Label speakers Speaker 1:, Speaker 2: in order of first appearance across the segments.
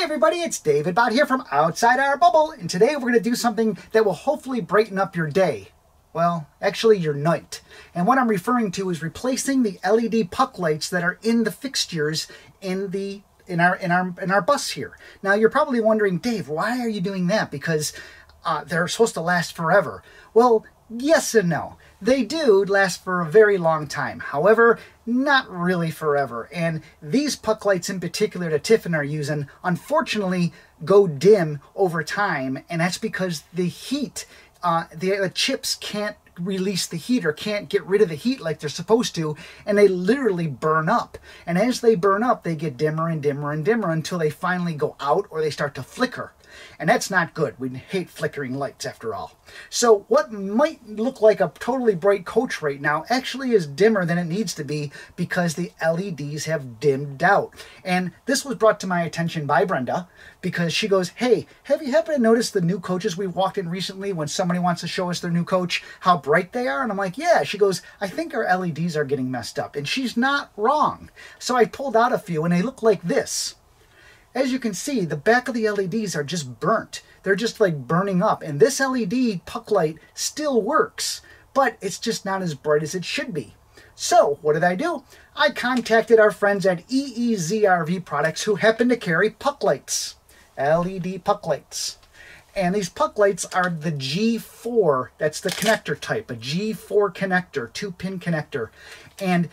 Speaker 1: everybody, it's David Bott here from Outside Our Bubble, and today we're going to do something that will hopefully brighten up your day. Well, actually your night. And what I'm referring to is replacing the LED puck lights that are in the fixtures in our bus here. Now you're probably wondering, Dave, why are you doing that? Because they're supposed to last forever. Well, yes and no. They do last for a very long time. However, not really forever. And these puck lights in particular that Tiffin are using, unfortunately, go dim over time. And that's because the heat, the chips can't release the heat or can't get rid of the heat like they're supposed to, and they literally burn up. And as they burn up, they get dimmer and dimmer and dimmer until they finally go out or they start to flicker. And that's not good. We hate flickering lights after all. So what might look like a totally bright coach right now actually is dimmer than it needs to be because the LEDs have dimmed out. And this was brought to my attention by Brenda because she goes, hey, have you happened to notice the new coaches we've walked in recently when somebody wants to show us their new coach, how bright they are? And I'm like, yeah. She goes, I think our LEDs are getting messed up. And she's not wrong. So I pulled out a few and they look like this. As you can see, the back of the LEDs are just burnt. They're just like burning up. And this LED puck light still works, but it's just not as bright as it should be. So what did I do? I contacted our friends at EEZRV Products who happen to carry puck lights, LED puck lights. And these puck lights are the G4, that's the connector type, a G4 connector, 2-pin connector. And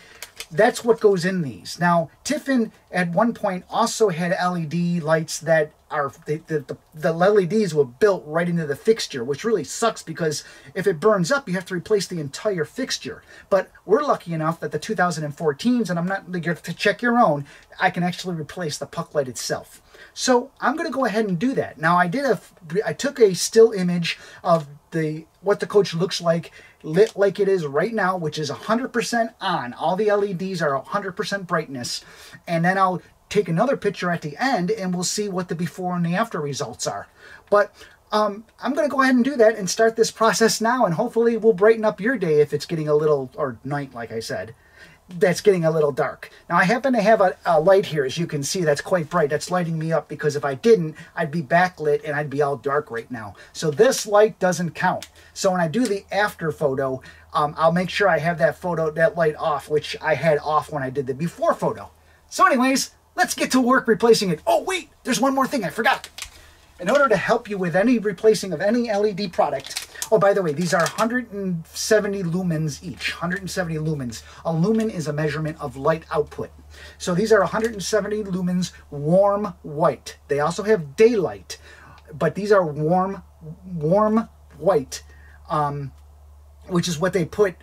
Speaker 1: that's what goes in these. Now, Tiffin at one point also had LED lights that are, the LEDs were built right into the fixture, which really sucks because if it burns up, you have to replace the entire fixture. But we're lucky enough that the 2014s, and I'm not going to check your own, I can actually replace the puck light itself. So I'm going to go ahead and do that. Now, I took a still image of what the coach looks like, lit like it is right now, which is 100% on. All the LEDs are 100% brightness. And then I'll take another picture at the end and we'll see what the before and the after results are. But I'm going to go ahead and do that and start this process now, and hopefully we'll brighten up your day if it's getting a little, or night like I said, that's getting a little dark. Now I happen to have a light here, as you can see, that's quite bright. That's lighting me up because if I didn't, I'd be backlit and I'd be all dark right now. So this light doesn't count. So when I do the after photo, I'll make sure I have that light off, which I had off when I did the before photo. So anyways, let's get to work replacing it. Oh wait, there's one more thing I forgot. In order to help you with any replacing of any LED product, oh, by the way, these are 170 lumens each, 170 lumens. A lumen is a measurement of light output. So these are 170 lumens warm white. They also have daylight, but these are warm white, which is what they put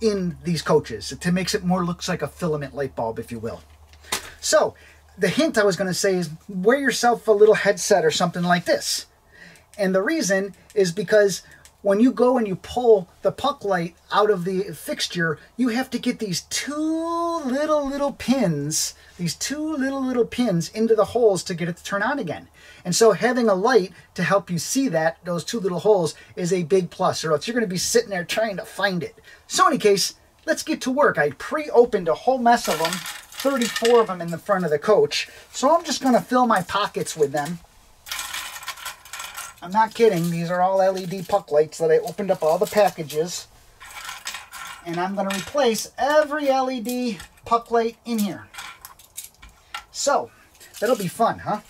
Speaker 1: in these coaches. It makes it looks like a filament light bulb, if you will. So the hint I was going to say is wear yourself a little headset or something like this. And the reason is because when you go and you pull the puck light out of the fixture, you have to get these two little pins, into the holes to get it to turn on again. And so having a light to help you see those two little holes is a big plus, or else you're going to be sitting there trying to find it. So in any case, let's get to work. I pre-opened a whole mess of them, 34 of them in the front of the coach. So I'm just going to fill my pockets with them. I'm not kidding. These are all LED puck lights that I opened up all the packages. And I'm going to replace every LED puck light in here. So, that'll be fun, huh?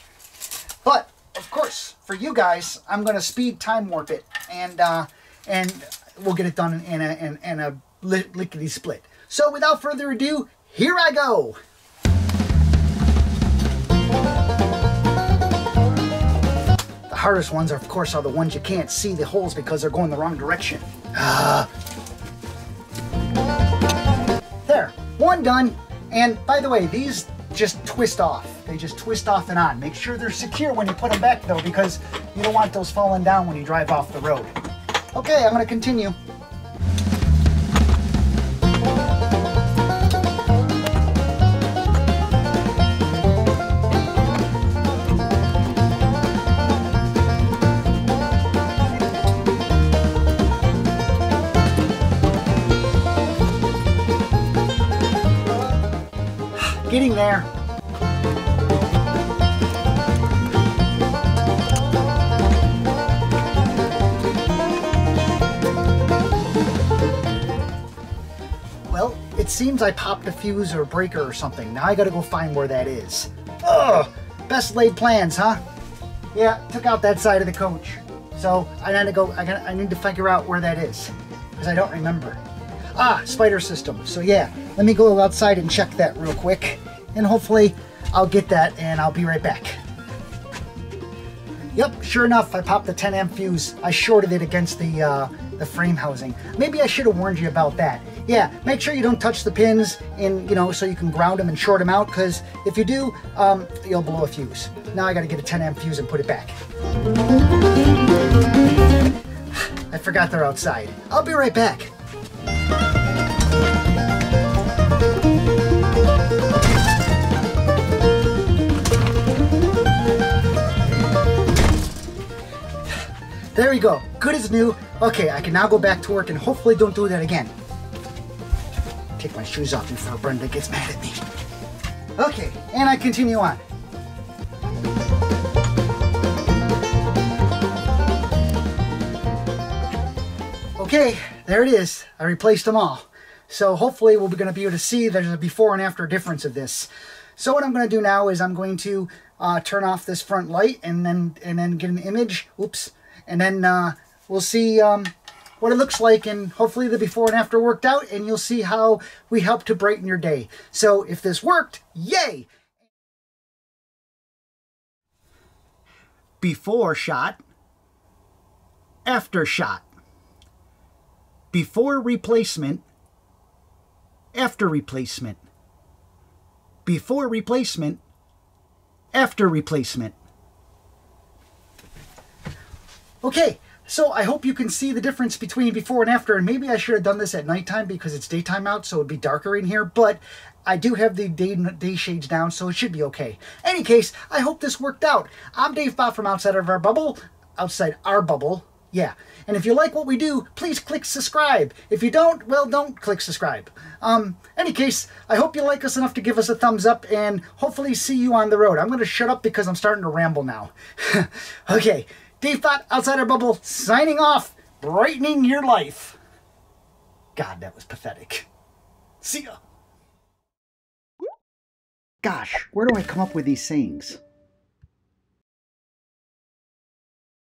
Speaker 1: But, of course, for you guys, I'm going to speed time warp it. And we'll get it done in a lickety-split. So, without further ado, here I go! The hardest ones, of course, are the ones you can't see the holes because they're going the wrong direction. There, one done. And by the way, these just twist off. They just twist off and on. Make sure they're secure when you put them back, though, because you don't want those falling down when you drive off the road. Okay, I'm going to continue. Getting there. seems I popped a fuse or a breaker or something. Now I gotta go find where that is. Ugh! Best laid plans, huh? Yeah, took out that side of the coach. So I need to figure out where that is, because I don't remember. Ah, spider system. So yeah, let me go outside and check that real quick, and hopefully I'll get that, and I'll be right back. Yep, sure enough, I popped the 10 amp fuse. I shorted it against the frame housing. Maybe I should have warned you about that. Yeah, make sure you don't touch the pins, and so you can ground them and short them out, because if you do, you'll blow a fuse. Now I got to get a 10 amp fuse and put it back. I forgot they're outside. I'll be right back. There we go. Good as new. Okay, I can now go back to work and hopefully don't do that again. Take my shoes off before Brenda gets mad at me. Okay, and I continue on. Okay, there it is. I replaced them all. So hopefully we're going to be able to see there's a before and after difference of this. So what I'm going to do now is I'm going to turn off this front light and then get an image. Oops. And then we'll see what it looks like, and hopefully the before and after worked out, and you'll see how we help to brighten your day. So if this worked, yay! Before shot, after shot. Before replacement, after replacement. Before replacement, after replacement. Okay, so I hope you can see the difference between before and after, and maybe I should have done this at nighttime because it's daytime out, so it would be darker in here, but I do have the day shades down, so it should be okay. Any case, I hope this worked out. I'm Dave Bot from Outside Our Bubble. Yeah, and if you like what we do, please click subscribe. If you don't, well, don't click subscribe. Any case, I hope you like us enough to give us a thumbs up, and hopefully see you on the road. I'm going to shut up because I'm starting to ramble now. Okay. Dave Bot, Outside Our Bubble, signing off, brightening your life. God, that was pathetic. See ya. Gosh, where do I come up with these sayings?